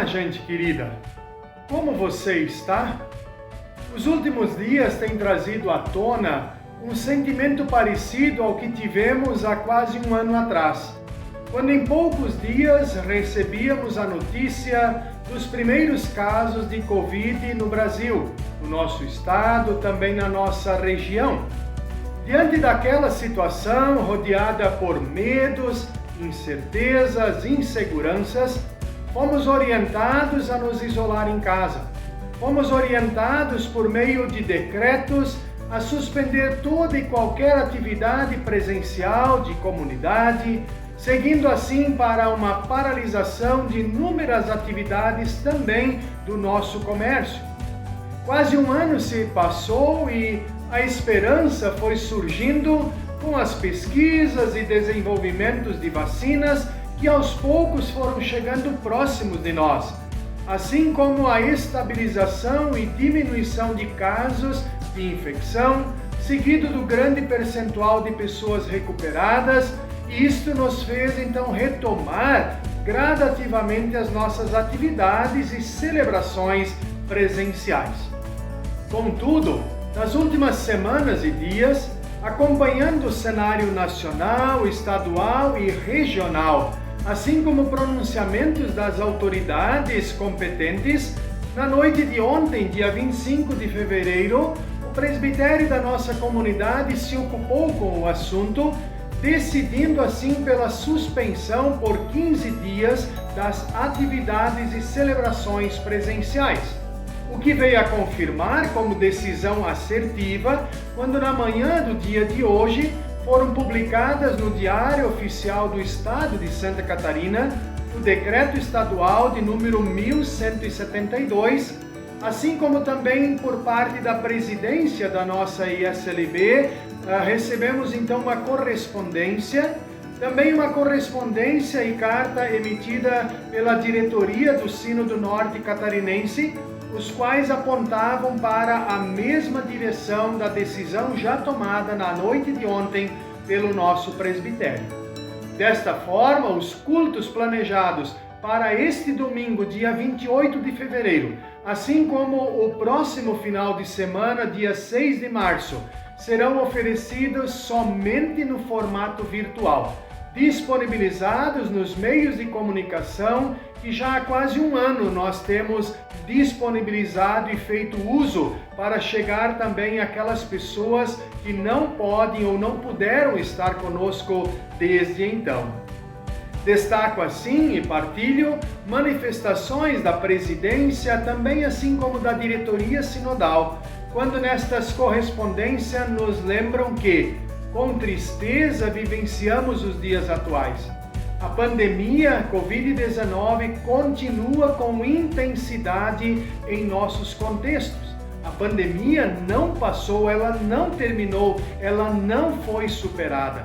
gente querida! Como você está? Os últimos dias têm trazido à tona um sentimento parecido ao que tivemos há quase um ano atrás, quando em poucos dias recebíamos a notícia dos primeiros casos de Covid no Brasil, no nosso estado, também na nossa região. Diante daquela situação, rodeada por medos, incertezas, inseguranças, fomos orientados a nos isolar em casa. Fomos orientados por meio de decretos a suspender toda e qualquer atividade presencial de comunidade, seguindo assim para uma paralisação de inúmeras atividades também do nosso comércio. Quase um ano se passou e a esperança foi surgindo com as pesquisas e desenvolvimentos de vacinas que aos poucos foram chegando próximos de nós, assim como a estabilização e diminuição de casos de infecção, seguido do grande percentual de pessoas recuperadas, e isto nos fez então retomar gradativamente as nossas atividades e celebrações presenciais. Contudo, nas últimas semanas e dias, acompanhando o cenário nacional, estadual e regional, assim como pronunciamentos das autoridades competentes, na noite de ontem, dia 25 de fevereiro, o presbitério da nossa comunidade se ocupou com o assunto, decidindo assim pela suspensão por 15 dias das atividades e celebrações presenciais. O que veio a confirmar como decisão assertiva quando na manhã do dia de hoje foram publicadas no Diário Oficial do Estado de Santa Catarina o Decreto Estadual de número 1172, assim como também por parte da presidência da nossa ISLB, recebemos então uma correspondência, também uma correspondência e carta emitida pela diretoria do Sínodo Norte Catarinense, os quais apontavam para a mesma direção da decisão já tomada na noite de ontem pelo nosso presbitério. Desta forma, os cultos planejados para este domingo, dia 28 de fevereiro, assim como o próximo final de semana, dia 6 de março, serão oferecidos somente no formato virtual, disponibilizados nos meios de comunicação que já há quase um ano nós temos disponibilizado e feito uso para chegar também àquelas pessoas que não podem ou não puderam estar conosco desde então. Destaco assim e partilho manifestações da presidência, também assim como da diretoria sinodal, quando nestas correspondências nos lembram que, com tristeza, vivenciamos os dias atuais. A pandemia Covid-19 continua com intensidade em nossos contextos. A pandemia não passou, ela não terminou, ela não foi superada.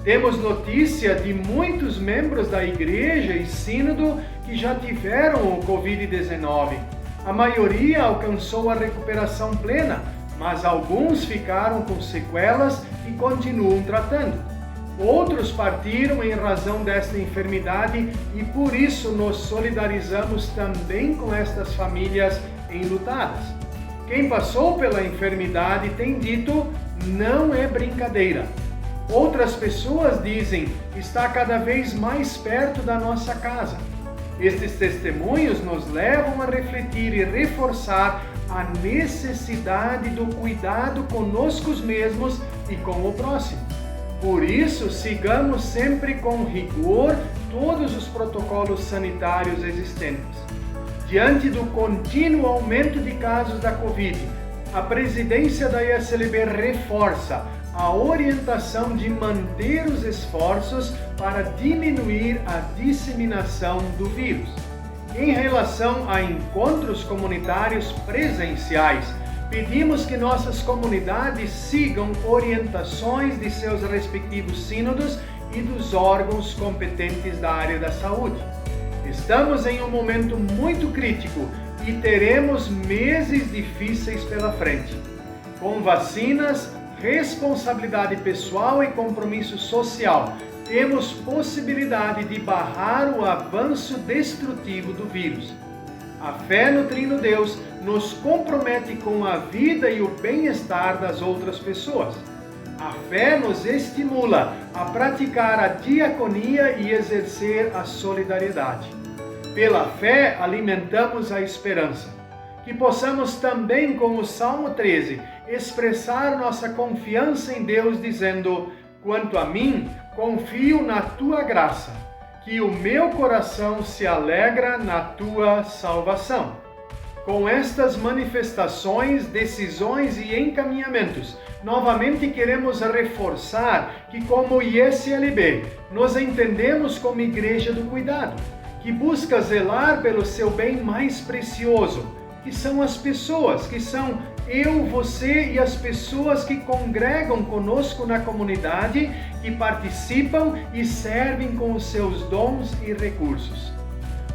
Temos notícia de muitos membros da igreja e sínodo que já tiveram o Covid-19. A maioria alcançou a recuperação plena, mas alguns ficaram com sequelas e continuam tratando. Outros partiram em razão desta enfermidade e por isso nos solidarizamos também com estas famílias enlutadas. Quem passou pela enfermidade tem dito, não é brincadeira. Outras pessoas dizem, está cada vez mais perto da nossa casa. Estes testemunhos nos levam a refletir e reforçar a necessidade do cuidado conosco mesmos e com o próximo. Por isso, sigamos sempre com rigor todos os protocolos sanitários existentes. Diante do contínuo aumento de casos da Covid, a presidência da ISLB reforça a orientação de manter os esforços para diminuir a disseminação do vírus. Em relação a encontros comunitários presenciais, pedimos que nossas comunidades sigam orientações de seus respectivos sínodos e dos órgãos competentes da área da saúde. Estamos em um momento muito crítico e teremos meses difíceis pela frente. Com vacinas, responsabilidade pessoal e compromisso social, temos possibilidade de barrar o avanço destrutivo do vírus. A fé no Trino Deus nos compromete com a vida e o bem-estar das outras pessoas. A fé nos estimula a praticar a diaconia e exercer a solidariedade. Pela fé alimentamos a esperança. Que possamos também, como o Salmo 13, expressar nossa confiança em Deus, dizendo: quanto a mim, confio na tua graça, que o meu coração se alegra na tua salvação. Com estas manifestações, decisões e encaminhamentos, novamente queremos reforçar que, como ISLB, nos entendemos como Igreja do Cuidado, que busca zelar pelo seu bem mais precioso, que são as pessoas, que são eu, você e as pessoas que congregam conosco na comunidade, que participam e servem com os seus dons e recursos.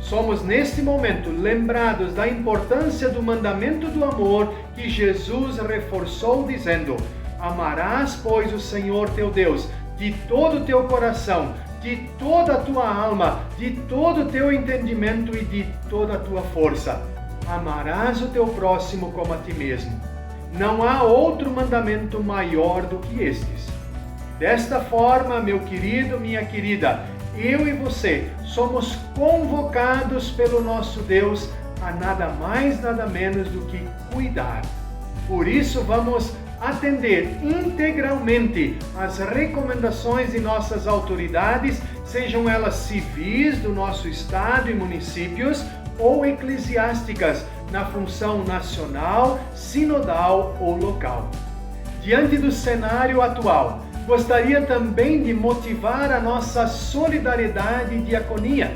Somos neste momento lembrados da importância do mandamento do amor que Jesus reforçou dizendo: amarás, pois, o Senhor teu Deus de todo o teu coração, de toda a tua alma, de todo o teu entendimento e de toda a tua força. Amarás o teu próximo como a ti mesmo. Não há outro mandamento maior do que estes. Desta forma, meu querido, minha querida, eu e você somos convocados pelo nosso Deus a nada mais, nada menos do que cuidar. Por isso, vamos atender integralmente às recomendações de nossas autoridades, sejam elas civis do nosso estado e municípios ou eclesiásticas, na função nacional, sinodal ou local. Diante do cenário atual, gostaria também de motivar a nossa solidariedade e diaconia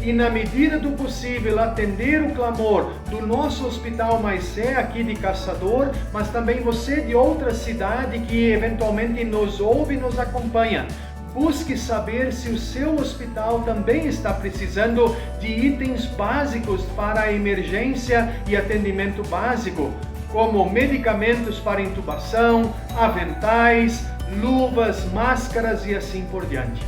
e, na medida do possível, atender o clamor do nosso Hospital Maicé aqui de Caçador, mas também você de outra cidade que eventualmente nos ouve e nos acompanha. Busque saber se o seu hospital também está precisando de itens básicos para a emergência e atendimento básico, como medicamentos para intubação, aventais, luvas, máscaras e assim por diante.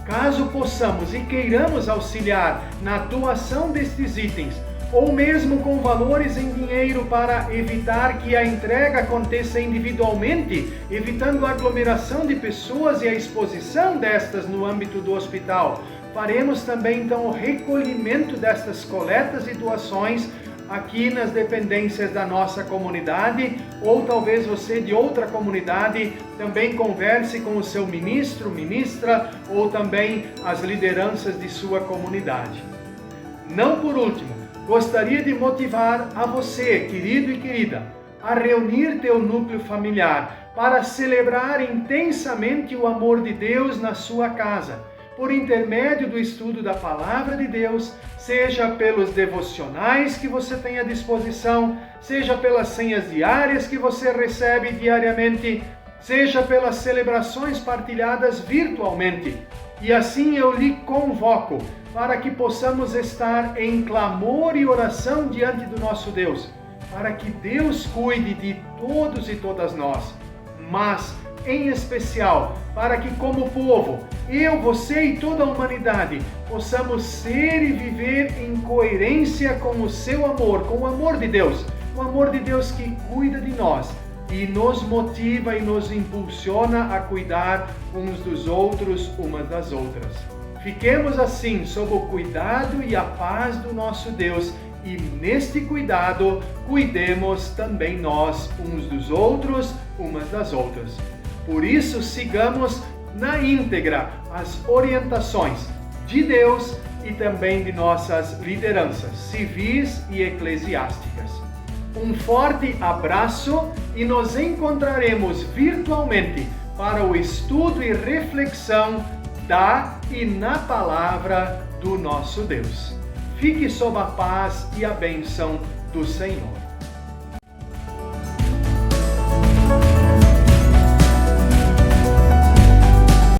Caso possamos e queiramos auxiliar na doação destes itens, ou mesmo com valores em dinheiro para evitar que a entrega aconteça individualmente, evitando a aglomeração de pessoas e a exposição destas no âmbito do hospital, faremos também então o recolhimento destas coletas e doações aqui nas dependências da nossa comunidade, ou talvez você de outra comunidade também converse com o seu ministro, ministra, ou também as lideranças de sua comunidade. Não por último, gostaria de motivar a você, querido e querida, a reunir teu núcleo familiar para celebrar intensamente o amor de Deus na sua casa, por intermédio do estudo da Palavra de Deus, seja pelos devocionais que você tem à disposição, seja pelas senhas diárias que você recebe diariamente, seja pelas celebrações partilhadas virtualmente. E assim eu lhe convoco para que possamos estar em clamor e oração diante do nosso Deus, para que Deus cuide de todos e todas nós, mas, em especial, para que como povo, eu, você e toda a humanidade, possamos ser e viver em coerência com o seu amor, com o amor de Deus, o amor de Deus que cuida de nós e nos motiva e nos impulsiona a cuidar uns dos outros, umas das outras. Fiquemos assim sob o cuidado e a paz do nosso Deus e neste cuidado cuidemos também nós uns dos outros, umas das outras. Por isso sigamos na íntegra as orientações de Deus e também de nossas lideranças civis e eclesiásticas. Um forte abraço e nos encontraremos virtualmente para o estudo e reflexão da e na palavra do nosso Deus. Fique sob a paz e a bênção do Senhor.